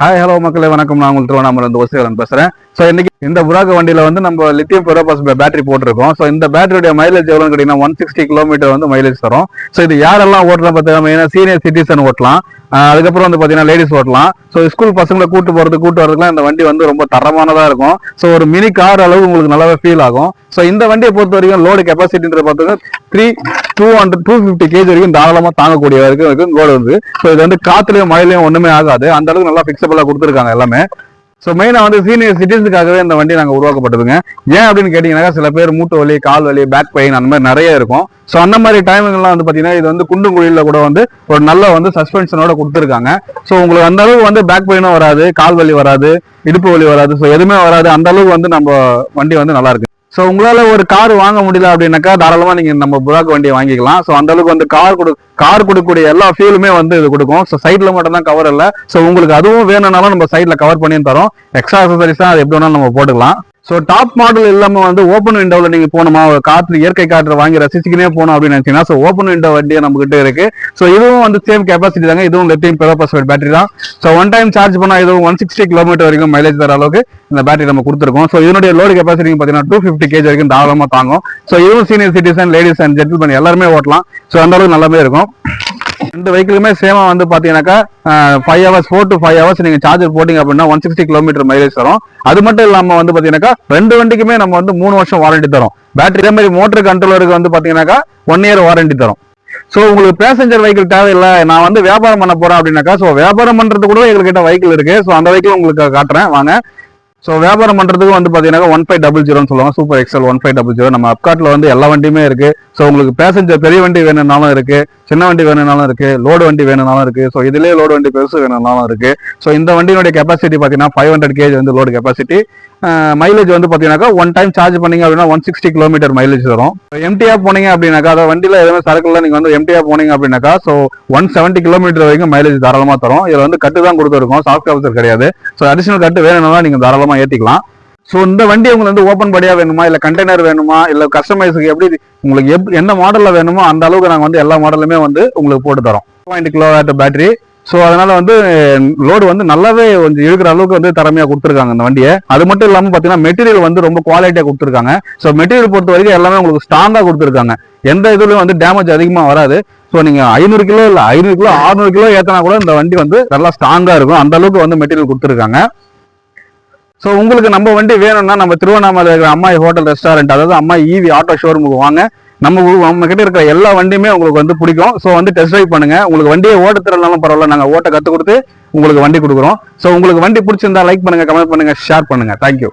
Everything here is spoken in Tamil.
ஹாய் ஹலோ மக்களே வணக்கம். நான் உங்களுக்கு திருவண்ணாமலை ஓசிகரன் பேசுறேன். ஸோ இன்னைக்கு இந்த புராக் வண்டியில வந்து நம்ம லித்தியம் பெரோபாஸ் பேட்டரி போட்டிருக்கோம். ஸோ இந்த பேட்டரியோட மைலேஜ் எவ்வளோன்னு கேட்டீங்கன்னா 160 கிலோமீட்டர் வந்து மைலேஜ் தரும். ஸோ இது யாரெல்லாம் ஓட்டலாம் பார்த்தீங்கன்னா மெயினாக சீனியர் சிட்டிசன் ஓட்டலாம். அதுக்கப்புறம் வந்து பார்த்தீங்கன்னா லேடிஸ் ஓட்டலாம். ஸோ ஸ்கூல் பசங்களை கூட்டு வரதுக்குலாம் இந்த வண்டி வந்து ரொம்ப தரமானதாக இருக்கும். ஸோ ஒரு மினி கார் அளவு உங்களுக்கு நல்லாவே ஃபீல் ஆகும். ஸோ இந்த வண்டியை பொறுத்த வரைக்கும் லோடு கெப்பாசிட்டின்ற பார்த்தீங்கன்னா 250 kg வரைக்கும் தாராளமா தாங்கக்கூடிய வரைக்கும் லோடு வந்து. ஸோ இது வந்து காத்துலயும் மழையிலையும் ஒண்ணுமே ஆகாது. அந்த அளவுக்கு நல்லா பிக்சபிளா கொடுத்துருக்காங்க எல்லாமே. ஸோ மெயினா வந்து சீனியர் சிட்டிசனுக்காகவே இந்த வண்டி நாங்கள் உருவாக்கப்பட்டதுங்க. ஏன் அப்படின்னு கேட்டீங்கன்னா சில பேர் மூட்டு வலி, கால் வலி, பேக் பெயின் அந்த மாதிரி நிறைய இருக்கும். ஸோ அந்த மாதிரி டைமிங்லாம் வந்து பார்த்தீங்கன்னா இது வந்து குண்டும் குழியில கூட வந்து ஒரு நல்ல வந்து சஸ்பென்ஷனோட கொடுத்துருக்காங்க. ஸோ உங்களுக்கு அந்த அளவுக்கு வந்து பேக் பெயினும் வராது, கால் வலி வராது, இடுப்பு வலி வராது. ஸோ எதுவுமே வராது. அந்த அளவுக்கு வந்து நம்ம வண்டி வந்து நல்லா இருக்கு. ஸோ உங்களால ஒரு கார் வாங்க முடியல அப்படின்னாக்கா தாராளமா நீங்க நம்ம புராக் வண்டியை வாங்கிக்கலாம். ஸோ அந்த அளவுக்கு வந்து கார் கொடுக்கக்கூடிய எல்லா ஃபீலுமே வந்து இது கொடுக்கும். ஸோ சைட்ல மட்டும் தான் கவர் இல்லை. ஸோ உங்களுக்கு அதுவும் வேணும்னாலும் நம்ம சைட்ல கவர் பண்ணி தரோம். எக்ஸ்ட்ரா அக்சசரிஸ் தான் அது எப்படி வேணாலும் நம்ம போட்டுக்கலாம். ஸோ டாப் மாடல் இல்லாம வந்து ஓப்பன் விண்டோவில் நீங்க போனோமா, காற்று இயற்கை காற்று வாங்கி ரசிச்சுக்கினே போனோம் அப்படின்னு நினைச்சீங்கன்னா ஸோ ஓப்பன் விண்டோ வண்டியை நம்ம கிட்ட இருக்கு. ஸோ இதுவும் வந்து சேம் கெப்பாசிட்டி தாங்க. இதுவும் லித்தியம் பெரோபாஸ் பேட்டரி தான். ஸோ ஒன் டைம் சார்ஜ் பண்ணா இதுவும் 160 கிலோமீட்டர் வரைக்கும் மைலேஜ் தர அளவுக்கு இந்த பேட்டரி நம்ம கொடுத்துருக்கோம். ஸோ இதனுடைய லோடு கெப்பாசிட்டி பார்த்தீங்கன்னா 250 kg வரைக்கும் தாராளமா தாங்கும். ஸோ இதுவும் senior citizen, ladies and gentleman எல்லாருமே ஓட்டலாம். ஸோ அந்த அளவுக்கு நல்லாவே இருக்கும். ரெண்டு வெஹிக்கிளுமே சேமா வந்து பாத்தீங்கன்னாக்கா 5 hours 4 to 5 hours நீங்க சார்ஜர் போட்டீங்க அப்படின்னா 160 கிலோமீட்டர் மைலேஜ் தரும். அது மட்டும் இல்லாம வந்து பாத்தீங்கன்னாக்கா ரெண்டு வண்டிக்குமே நம்ம வந்து 3 வருஷம் வாரண்டி தரும். பேட்டரி இதே மாதிரி மோட்டர் கண்ட்ரோலருக்கு வந்து பாத்தீங்கன்னாக்கா 1 year வாரண்டி தரும். ஸோ உங்களுக்கு பேசஞ்சர் வெஹிக்கிள் தேவையில்லை, நான் வந்து வியாபாரம் பண்ண போறேன் அப்படின்னாக்கா ஸோ வியாபாரம் பண்றது கூட எங்ககிட்ட வெஹிக்கிள் இருக்கு. ஸோ அந்த வெஹிக்கிள் உங்களுக்கு காட்டுறேன் வாங்க. ஸோ வியாபாரம் பண்றதுக்கு வந்து பாத்தீங்கன்னா 1500 சொல்லுவாங்க, சூப்பர் எக்ஸல் 1500. நம்ம அப்காட்ல வந்து எல்லா வண்டியுமே இருக்கு. ஸோ உங்களுக்கு பேசஞ்சர் பெரிய வண்டி வேணும்னாலும் இருக்கு, சின்ன வண்டி வேணும்னாலும் இருக்கு, லோடு வண்டி வேணும்னாலும் இருக்கு. ஸோ இதுலேயே லோடு வண்டி பெருசு வேணும்னாலும் இருக்கு. ஸோ இந்த வண்டியினுடைய கெப்பாசிட்டி பார்த்தீங்கன்னா 500 kg வந்து லோடு கெப்பாசிட்டி. மைலேஜ் வந்து பார்த்தீங்கன்னா ஒன் டைம் சார்ஜ் பண்ணீங்க அப்படின்னா 160 கிலோமீட்டர் மைலேஜ் வரும். எம்டிஆ போனீங்க அப்படின்னாக்கா அதாவது வண்டியில் எதுவுமே சரக்குல நீங்கள் வந்து எம்டிஆ போனீங்க அப்படின்னாக்கா ஸோ 170 கிலோமீட்டர் வரைக்கும் மைலேஜ் தாராளமாக தரும். இதில் வந்து கட்டு தான் கொடுத்துருக்கோம், சாஃப்ட் கவர் கிடையாது. ஸோ அடிஷனல் கட்டு வேணும்னா நீங்கள் தாராளமாக ஏற்றிக்கலாம். ஸோ இந்த வண்டி உங்களுக்கு வந்து ஓப்பன் படியா வேணுமா, இல்லை கண்டெய்னர் வேணுமா, இல்லை கஸ்டமைஸுக்கு எப்படி உங்களுக்கு எந்த மாடலில் வேணுமோ அந்த அளவுக்கு நாங்கள் வந்து எல்லா மாடலுமே வந்து உங்களுக்கு போட்டு தரோம். 2.0 kW பேட்டரி. ஸோ அதனால வந்து லோடு வந்து நல்லாவே கொஞ்சம் இருக்கிற அளவுக்கு வந்து திறமையா கொடுத்துருக்காங்க இந்த வண்டியை. அது மட்டும் இல்லாமல் பார்த்தீங்கன்னா மெட்டீரியல் வந்து ரொம்ப குவாலிட்டியாக கொடுத்துருக்காங்க. ஸோ மெட்டீரியல் பொறுத்த வரைக்கும் எல்லாமே உங்களுக்கு ஸ்ட்ராங்காக கொடுத்துருக்காங்க. எந்த இதுலையும் வந்து டேமேஜ் அதிகமாக வராது. ஸோ நீங்கள் 500 கிலோ இல்லை 500 கிலோ 600 கிலோ ஏற்றினா கூட இந்த வண்டி வந்து நல்லா ஸ்ட்ராங்காக இருக்கும். அந்த அளவுக்கு வந்து மெட்டீரியல் கொடுத்துருக்காங்க. ஸோ உங்களுக்கு நம்ம வண்டி வேணும்னா நம்ம திருவண்ணாமலை இருக்கிற அம்மாயி ஹோட்டல் ரெஸ்டாரண்ட், அதாவது அம்மாயி ஈவி ஆட்டோ ஷோரூமுக்கு வாங்க. நம்ம கிட்ட இருக்கிற எல்லா வண்டியுமே உங்களுக்கு வந்து பிடிக்கும். ஸோ வந்து டெஸ்ட் ட்ரைவ் பண்ணுங்க. உங்களுக்கு வண்டியை ஓட்ட தெரியலனாலும் பரவாயில்ல, நாங்கள் ஓட்ட கற்றுக் கொடுத்து உங்களுக்கு வண்டி கொடுக்குறோம். ஸோ உங்களுக்கு வண்டி பிடிச்சிருந்தா லைக் பண்ணுங்க, கமெண்ட் பண்ணுங்க, ஷேர் பண்ணுங்க. தேங்க்யூ.